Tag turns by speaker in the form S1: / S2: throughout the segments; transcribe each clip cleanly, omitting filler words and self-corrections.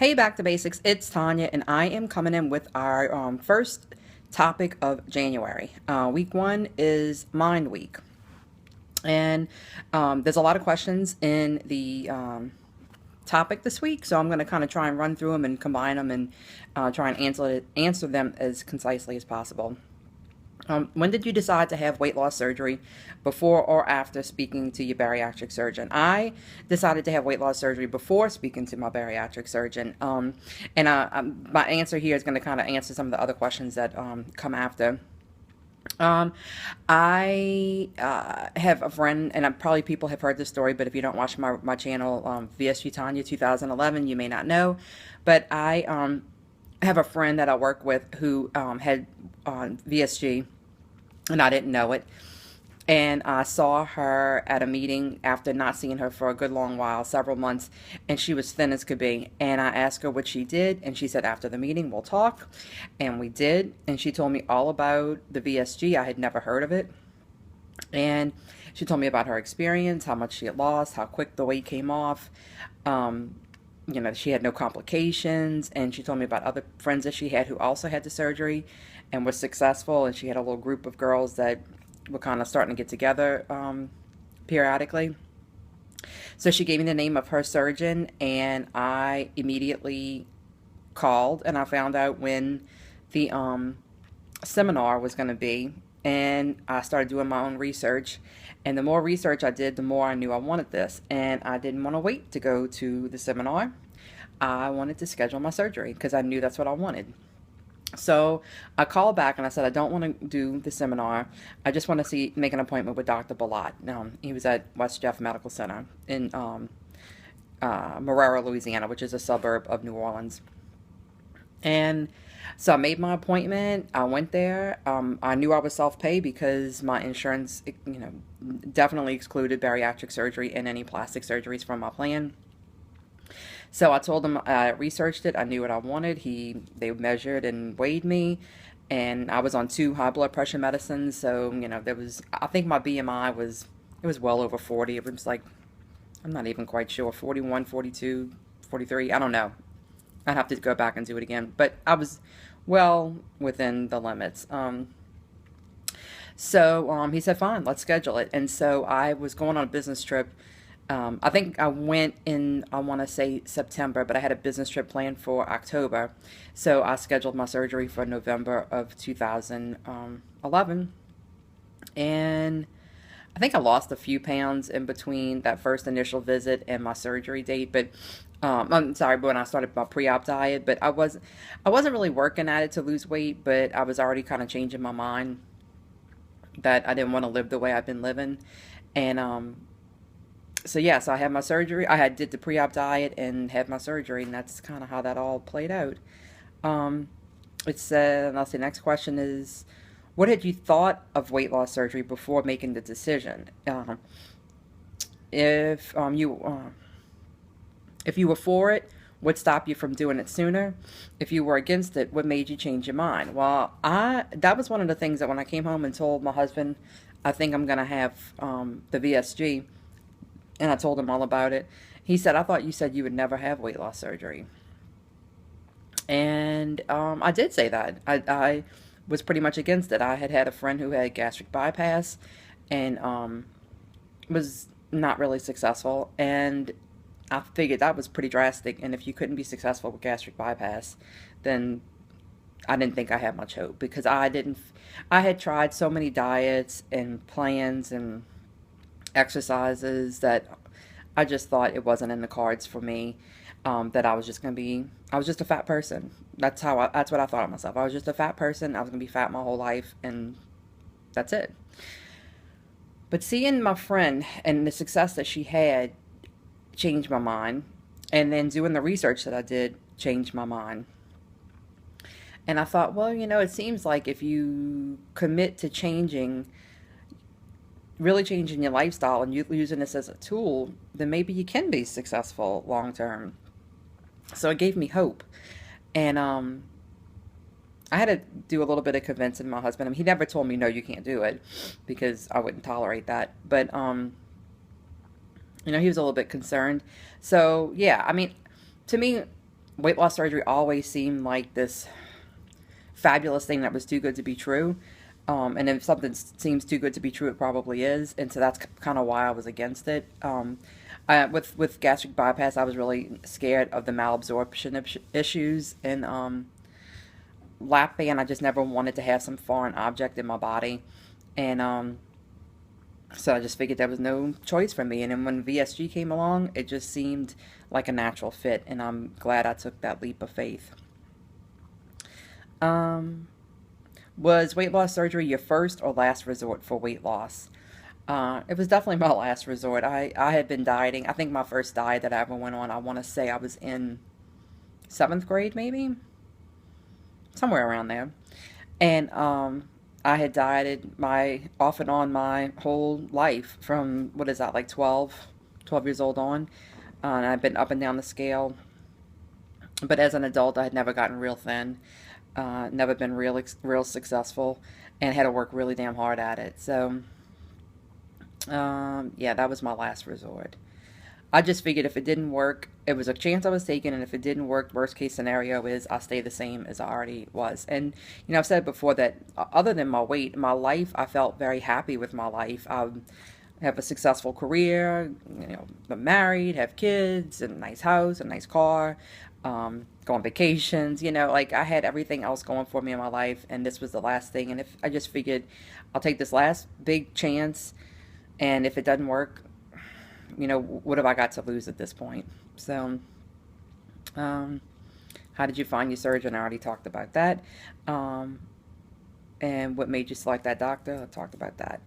S1: Hey, Back to Basics, it's Tanya, and I am coming in with our first topic of January. Week one is Mind Week, and there's a lot of questions in the topic this week, so I'm going to kind of try and run through them and combine them and try and answer them as concisely as possible. When did you decide to have weight loss surgery, before or after speaking to your bariatric surgeon? I decided to have weight loss surgery before speaking to my bariatric surgeon. My answer here is going to kind of answer some of the other questions that come after. Um, I have a friend, and probably people have heard this story, but if you don't watch my channel, VSG Tanya 2011, you may not know. But I have a friend that I work with who had VSG, and I didn't know it. And I saw her at a meeting after not seeing her for a good long while, several months, and she was thin as could be. And I asked her what she did, and she said, after the meeting, we'll talk. And we did, and she told me all about the VSG. I had never heard of it. And she told me about her experience, how much she had lost, how quick the weight came off. She had no complications, and she told me about other friends that she had who also had the surgery and were successful, and she had a little group of girls that were kind of starting to get together periodically. So she gave me the name of her surgeon, and I immediately called, and I found out when the seminar was going to be, and I started doing my own research. And the more research I did, the more I knew I wanted this, and I didn't want to wait to go to the seminar. I wanted to schedule my surgery because I knew that's what I wanted. So I called back and I said, I don't want to do the seminar. I just want to make an appointment with Dr. Balat. He was at West Jeff Medical Center in Marrero, Louisiana, which is a suburb of New Orleans. And so I made my appointment. I went there. I knew I was self-pay because my insurance, definitely excluded bariatric surgery and any plastic surgeries from my plan. So I told them I researched it. I knew what I wanted. They measured and weighed me, and I was on 2 high blood pressure medicines. So I think my BMI was well over 40. It was like, I'm not even quite sure, 41, 42, 43. I don't know. I'd have to go back and do it again, but I was well within the limits. So he said, fine, let's schedule it. And so I was going on a business trip. I think I went in, I want to say September, but I had a business trip planned for October. So I scheduled my surgery for November of 2011. And I think I lost a few pounds in between that first initial visit and my surgery date. But I'm sorry, but when I started my pre-op diet, but I wasn't really working at it to lose weight, but I was already kind of changing my mind that I didn't want to live the way I've been living. And so yes, I had my surgery. did the pre-op diet and had my surgery, and that's kind of how that all played out. Let's see, next question is, what had you thought of weight loss surgery before making the decision? If you were for it, what stopped you from doing it sooner? If you were against it, what made you change your mind? Well, that was one of the things that when I came home and told my husband, I think I'm going to have the VSG, and I told him all about it, he said, I thought you said you would never have weight loss surgery. And I did say that. I was pretty much against it. I had a friend who had gastric bypass and was not really successful. And I figured that was pretty drastic. And if you couldn't be successful with gastric bypass, then I didn't think I had much hope, because I had tried so many diets and plans and exercises that I just thought it wasn't in the cards for me. That I was just a fat person. That's what I thought of myself. I was just a fat person. I was gonna be fat my whole life, and that's it. But seeing my friend and the success that she had changed my mind, and then doing the research that I did changed my mind. And I thought, well, it seems like if you commit to really changing your lifestyle and you using this as a tool, then maybe you can be successful long term. So it gave me hope. And I had to do a little bit of convincing my husband. I mean, he never told me, no, you can't do it, because I wouldn't tolerate that. But he was a little bit concerned. So yeah, I mean, to me, weight loss surgery always seemed like this fabulous thing that was too good to be true. And if something seems too good to be true, it probably is. And so that's kind of why I was against it. With gastric bypass, I was really scared of the malabsorption issues and lap band. I just never wanted to have some foreign object in my body, and so I just figured there was no choice for me. And then when VSG came along, it just seemed like a natural fit, and I'm glad I took that leap of faith. Um, was weight loss surgery your first or last resort for weight loss? It was definitely my last resort. I had been dieting. I think my first diet that I ever went on, I want to say I was in seventh grade, maybe somewhere around there. And I had dieted my off and on my whole life from, what is that, like 12 years old on. And I've been up and down the scale. But as an adult, I had never gotten real thin, never been real successful, and had to work really damn hard at it. So, yeah, that was my last resort. I just figured if it didn't work, it was a chance I was taking, and if it didn't work, worst case scenario is I stay the same as I already was. And I've said before that other than my weight, my life, I felt very happy with my life. I have a successful career, I'm married, have kids, and a nice house, a nice car, go on vacations, like I had everything else going for me in my life, and this was the last thing. And if I just figured I'll take this last big chance, and if it doesn't work, what have I got to lose at this point? So, how did you find your surgeon? I already talked about that. And what made you select that doctor? I talked about that.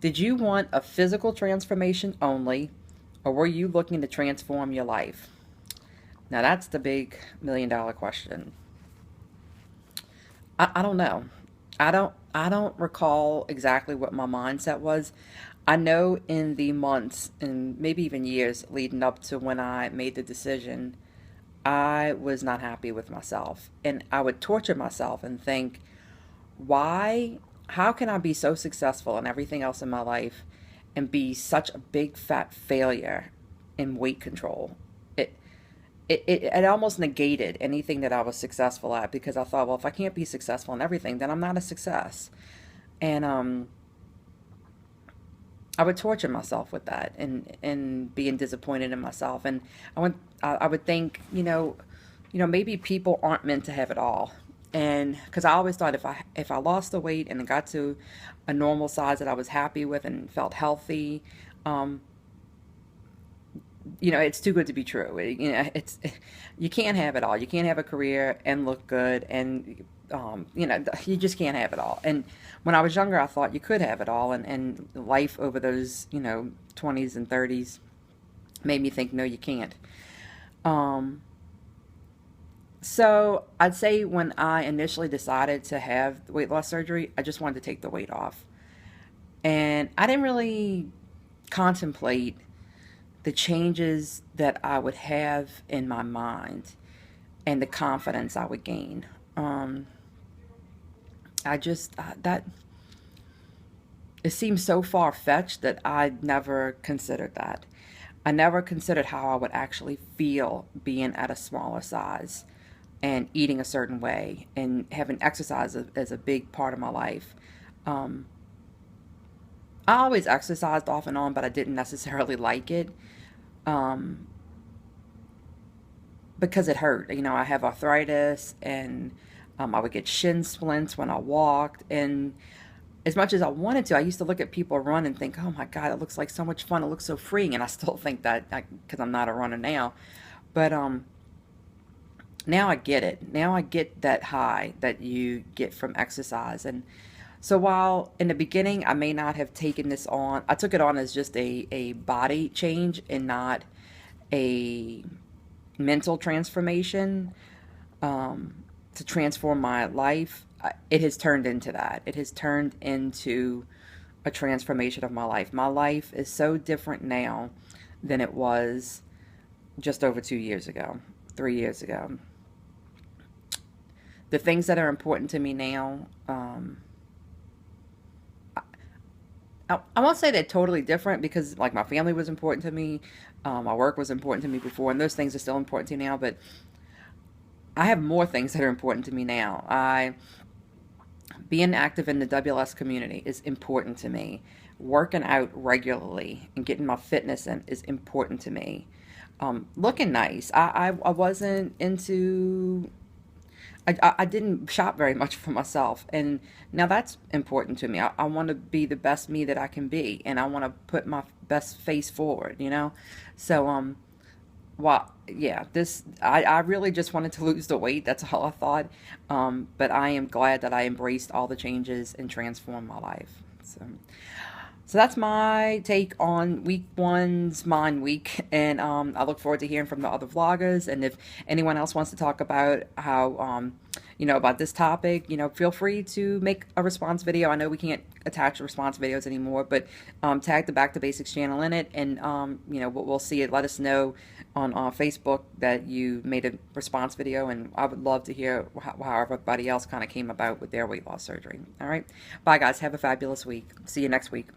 S1: Did you want a physical transformation only, or were you looking to transform your life? Now that's the big $1 million question. I don't know. I don't recall exactly what my mindset was. I know in the months and maybe even years leading up to when I made the decision, I was not happy with myself. And I would torture myself and think, why, how can I be so successful in everything else in my life and be such a big fat failure in weight control? It almost negated anything that I was successful at, because I thought, well, if I can't be successful in everything, then I'm not a success. And I would torture myself with that, and being disappointed in myself. And I would think, maybe people aren't meant to have it all. And because I always thought if I lost the weight and got to a normal size that I was happy with and felt healthy, it's too good to be true. It's, you can't have it all. You can't have a career and look good, and you just can't have it all. And when I was younger, I thought you could have it all, and life over those 20s and 30s made me think, no, you can't. So I'd say when I initially decided to have weight loss surgery, I just wanted to take the weight off, and I didn't really contemplate the changes that I would have in my mind and the confidence I would gain. I just, that, it seems so far-fetched that I never considered that. I never considered how I would actually feel being at a smaller size and eating a certain way and having exercise as a big part of my life. Um, I always exercised off and on, but I didn't necessarily like it. Um, because it hurt. I have arthritis, and I would get shin splints when I walked. And as much as I wanted to, I used to look at people run and think, oh my God, it looks like so much fun. It looks so freeing. And I still think that because I'm not a runner now. But now I get it. Now I get that high that you get from exercise. And so while in the beginning I may not have taken this on, I took it on as just a body change and not a mental transformation, to transform my life. It has turned into that. It has turned into a transformation of my life. My life is so different now than it was just over 2 years ago, 3 years ago. The things that are important to me now, I won't say they're totally different because like my family was important to me, my work was important to me before, and those things are still important to me now. But I have more things that are important to me now. I Being active in the WLS community is important to me. Working out regularly and getting my fitness in is important to me. Looking nice. I wasn't into I didn't shop very much for myself, and now that's important to me. I want to be the best me that I can be, and I want to put my best face forward, you know. So well, yeah, I really just wanted to lose the weight. That's all I thought. But I am glad that I embraced all the changes and transformed my life. So that's my take on week one's Mind Week, and I look forward to hearing from the other vloggers. And if anyone else wants to talk about how, about this topic, feel free to make a response video. I know we can't attach response videos anymore, but tag the Back to Basics channel in it, and we'll see it. Let us know on Facebook that you made a response video, and I would love to hear how everybody else kind of came about with their weight loss surgery. All right, bye guys. Have a fabulous week. See you next week.